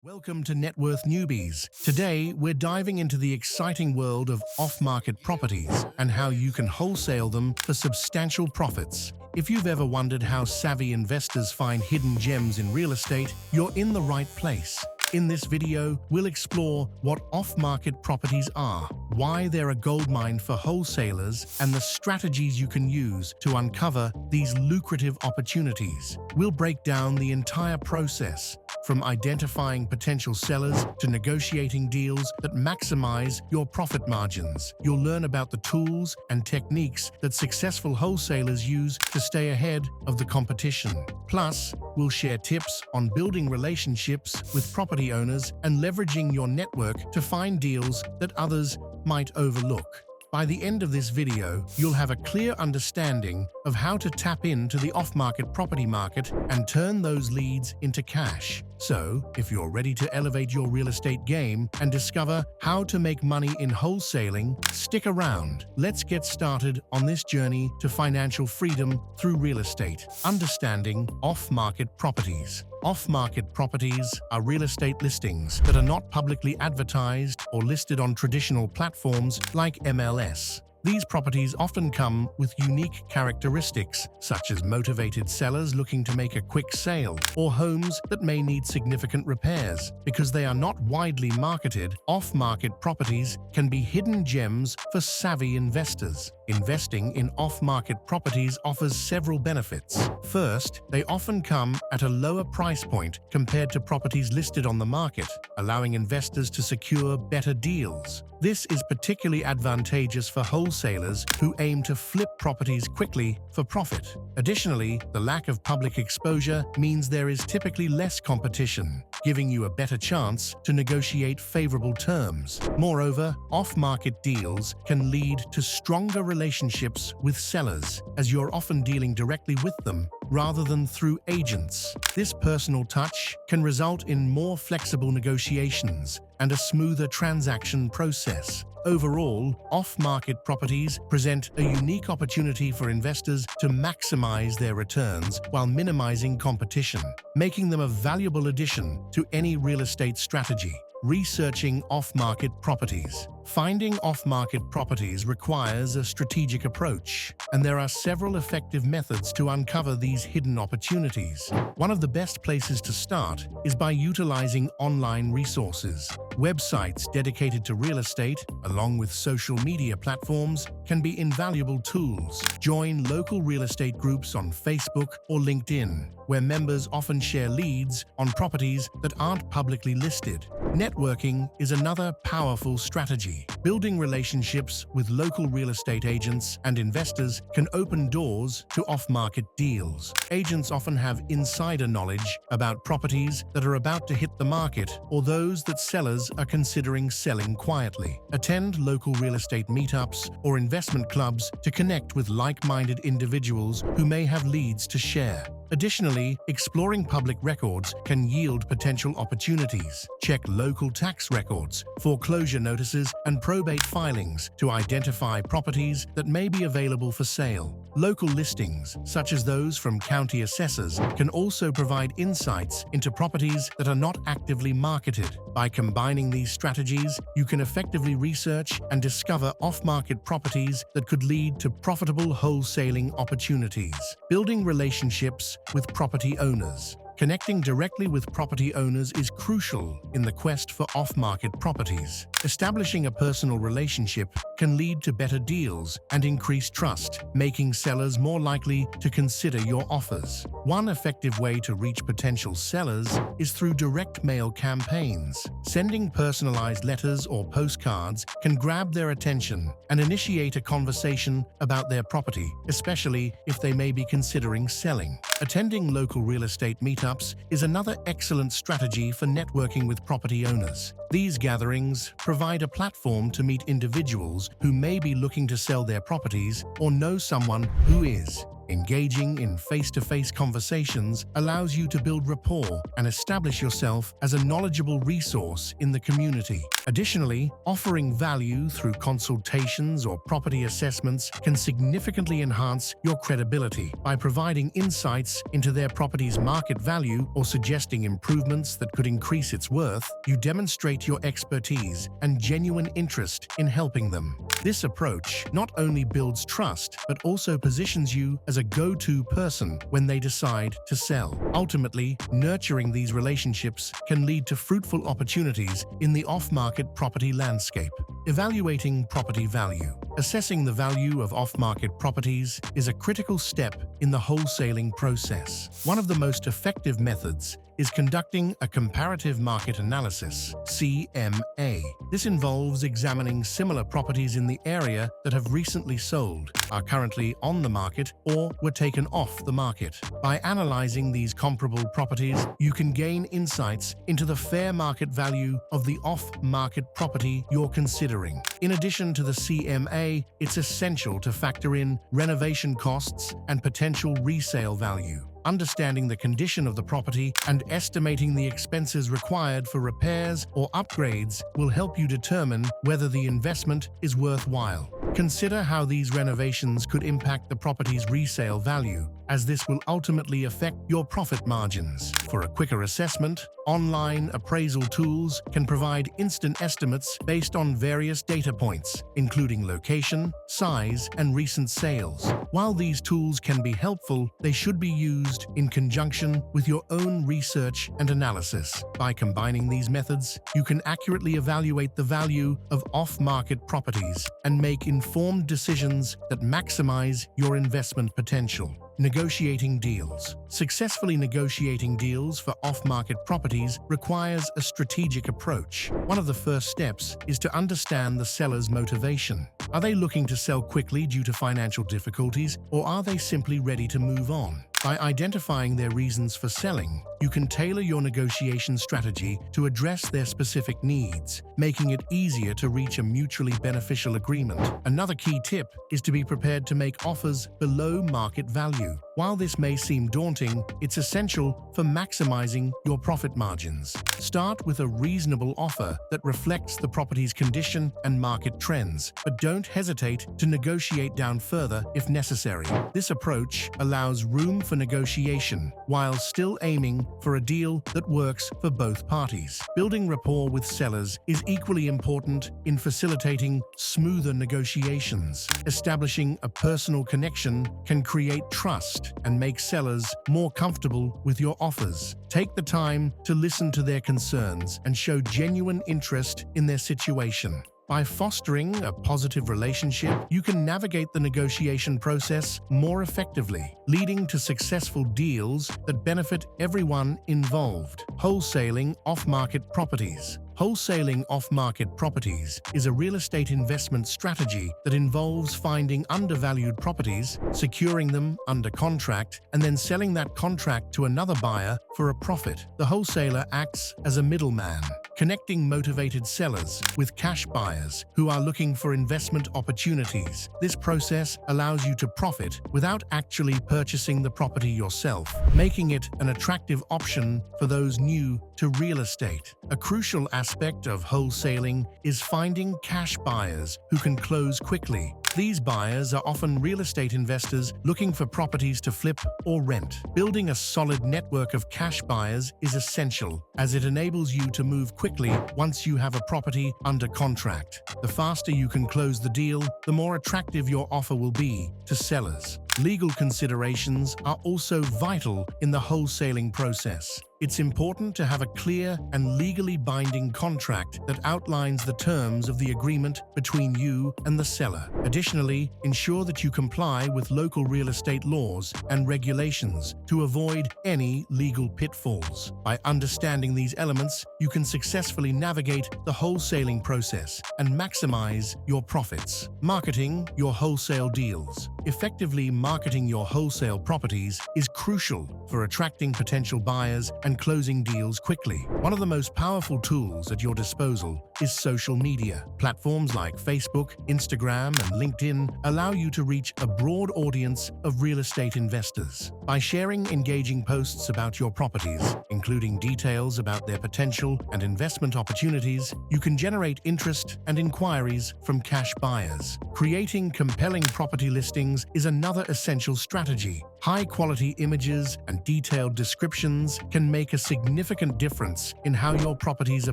Welcome to Net Worth Newbies. Today, we're diving into the exciting world of off-market properties and how you can wholesale them for substantial profits. If you've ever wondered how savvy investors find hidden gems in real estate, you're in the right place. In this video, we'll explore what off-market properties are, why they're a goldmine for wholesalers, and the strategies you can use to uncover these lucrative opportunities. We'll break down the entire process, from identifying potential sellers to negotiating deals that maximize your profit margins. You'll learn about the tools and techniques that successful wholesalers use to stay ahead of the competition. Plus, we'll share tips on building relationships with property owners and leveraging your network to find deals that others might overlook. By the end of this video, you'll have a clear understanding of how to tap into the off-market property market and turn those leads into cash. So, if you're ready to elevate your real estate game and discover how to make money in wholesaling, stick around. Let's get started on this journey to financial freedom through real estate. Understanding off-market properties. Off-market properties are real estate listings that are not publicly advertised or listed on traditional platforms like MLS. These properties often come with unique characteristics, such as motivated sellers looking to make a quick sale, or homes that may need significant repairs. Because they are not widely marketed, off-market properties can be hidden gems for savvy investors. Investing in off-market properties offers several benefits. First, they often come at a lower price point compared to properties listed on the market, allowing investors to secure better deals. This is particularly advantageous for wholesalers who aim to flip properties quickly for profit. Additionally, the lack of public exposure means there is typically less competition, giving you a better chance to negotiate favorable terms. Moreover, off-market deals can lead to stronger relationships with sellers, as you're often dealing directly with them rather than through agents. This personal touch can result in more flexible negotiations and a smoother transaction process. Overall, off-market properties present a unique opportunity for investors to maximize their returns while minimizing competition, making them a valuable addition to any real estate strategy. Researching off-market properties. Finding off-market properties requires a strategic approach, and there are several effective methods to uncover these hidden opportunities. One of the best places to start is by utilizing online resources. Websites dedicated to real estate, along with social media platforms, can be invaluable tools. Join local real estate groups on Facebook or LinkedIn, where members often share leads on properties that aren't publicly listed. Networking is another powerful strategy. Building relationships with local real estate agents and investors can open doors to off-market deals. Agents often have insider knowledge about properties that are about to hit the market or those that sellers are considering selling quietly. Attend local real estate meetups or investment clubs to connect with like-minded individuals who may have leads to share. Additionally, exploring public records can yield potential opportunities. Check local tax records, foreclosure notices, and probate filings to identify properties that may be available for sale. Local listings, such as those from county assessors, can also provide insights into properties that are not actively marketed. By combining these strategies, you can effectively research and discover off-market properties that could lead to profitable wholesaling opportunities. Building relationships with property owners. Connecting directly with property owners is crucial in the quest for off-market properties. Establishing a personal relationship can lead to better deals and increase trust, making sellers more likely to consider your offers. One effective way to reach potential sellers is through direct mail campaigns. Sending personalized letters or postcards can grab their attention and initiate a conversation about their property, especially if they may be considering selling. Attending local real estate meetups is another excellent strategy for networking with property owners. These gatherings provide a platform to meet individuals who may be looking to sell their properties or know someone who is. Engaging in face-to-face conversations allows you to build rapport and establish yourself as a knowledgeable resource in the community. Additionally, offering value through consultations or property assessments can significantly enhance your credibility. By providing insights into their property's market value or suggesting improvements that could increase its worth, you demonstrate your expertise and genuine interest in helping them. This approach not only builds trust, but also positions you as a go-to person when they decide to sell. Ultimately, nurturing these relationships can lead to fruitful opportunities in the off-market property landscape. Evaluating property value. Assessing the value of off-market properties is a critical step in the wholesaling process. One of the most effective methods is conducting a comparative market analysis, CMA. This involves examining similar properties in the area that have recently sold, are currently on the market, or were taken off the market. By analyzing these comparable properties, you can gain insights into the fair market value of the off-market property you're considering. In addition to the CMA, it's essential to factor in renovation costs and potential resale value. Understanding the condition of the property and estimating the expenses required for repairs or upgrades will help you determine whether the investment is worthwhile. Consider how these renovations could impact the property's resale value, as this will ultimately affect your profit margins. For a quicker assessment, online appraisal tools can provide instant estimates based on various data points, including location, size, and recent sales. While these tools can be helpful, they should be used in conjunction with your own research and analysis. By combining these methods, you can accurately evaluate the value of off-market properties and make informed decisions that maximize your investment potential. Negotiating deals. Successfully negotiating deals for off-market properties requires a strategic approach. One of the first steps is to understand the seller's motivation. Are they looking to sell quickly due to financial difficulties, or are they simply ready to move on? By identifying their reasons for selling, you can tailor your negotiation strategy to address their specific needs, making it easier to reach a mutually beneficial agreement. Another key tip is to be prepared to make offers below market value. While this may seem daunting, it's essential for maximizing your profit margins. Start with a reasonable offer that reflects the property's condition and market trends, but don't hesitate to negotiate down further if necessary. This approach allows room for negotiation while still aiming for a deal that works for both parties. Building rapport with sellers is equally important in facilitating smoother negotiations. Establishing a personal connection can create trust and make sellers more comfortable with your offers. Take the time to listen to their concerns and show genuine interest in their situation. By fostering a positive relationship, you can navigate the negotiation process more effectively, leading to successful deals that benefit everyone involved. Wholesaling off-market properties. Wholesaling off-market properties is a real estate investment strategy that involves finding undervalued properties, securing them under contract, and then selling that contract to another buyer for a profit. The wholesaler acts as a middleman, connecting motivated sellers with cash buyers who are looking for investment opportunities. This process allows you to profit without actually purchasing the property yourself, making it an attractive option for those new to real estate. A crucial aspect of wholesaling is finding cash buyers who can close quickly. These buyers are often real estate investors looking for properties to flip or rent. Building a solid network of cash buyers is essential, as it enables you to move quickly once you have a property under contract. The faster you can close the deal, the more attractive your offer will be to sellers. Legal considerations are also vital in the wholesaling process. It's important to have a clear and legally binding contract that outlines the terms of the agreement between you and the seller. Additionally, ensure that you comply with local real estate laws and regulations to avoid any legal pitfalls. By understanding these elements, you can successfully navigate the wholesaling process and maximize your profits. Marketing your wholesale deals. Effectively marketing your wholesale properties is crucial for attracting potential buyers and closing deals quickly. One of the most powerful tools at your disposal is social media. Platforms like Facebook, Instagram, and LinkedIn allow you to reach a broad audience of real estate investors. By sharing engaging posts about your properties, including details about their potential and investment opportunities, you can generate interest and inquiries from cash buyers. Creating compelling property listings is another essential strategy. High-quality images and detailed descriptions can make a significant difference in how your properties are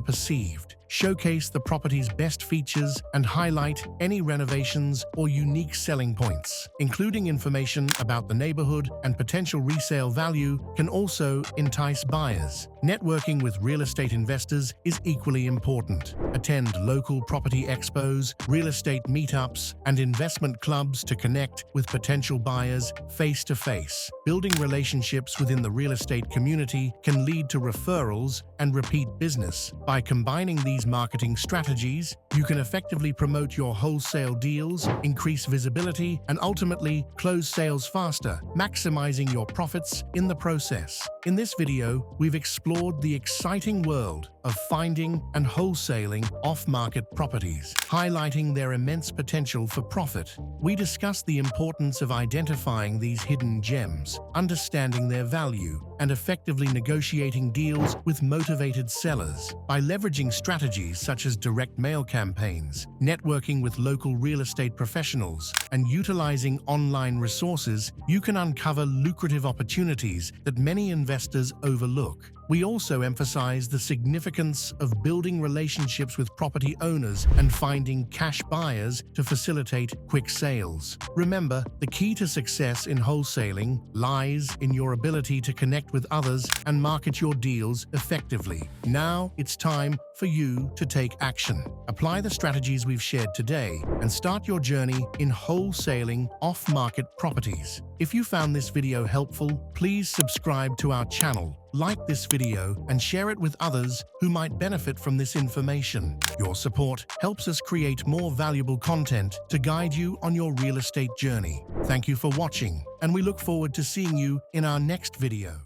perceived. Showcase the property's best features and highlight any renovations or unique selling points. Including information about the neighborhood and potential resale value can also entice buyers. Networking with real estate investors is equally important. Attend local property expos, real estate meetups, and investment clubs to connect with potential buyers face-to-face. Building relationships within the real estate community can lead to referrals and repeat business. By combining these marketing strategies, you can effectively promote your wholesale deals, increase visibility, and ultimately close sales faster, maximizing your profits in the process. In this video, we've explored the exciting world of finding and wholesaling off-market properties, highlighting their immense potential for profit. We discussed the importance of identifying these hidden gems, understanding their value, and effectively negotiating deals with motivated sellers. By leveraging strategies such as direct mail campaigns, networking with local real estate professionals, and utilizing online resources, you can uncover lucrative opportunities that many investors overlook. We also emphasize the significance of building relationships with property owners and finding cash buyers to facilitate quick sales. Remember, the key to success in wholesaling lies in your ability to connect with others and market your deals effectively. Now it's time for you to take action. Apply the strategies we've shared today and start your journey in wholesaling off-market properties. If you found this video helpful, please subscribe to our channel, like this video, and share it with others who might benefit from this information. Your support helps us create more valuable content to guide you on your real estate journey. Thank you for watching, and we look forward to seeing you in our next video.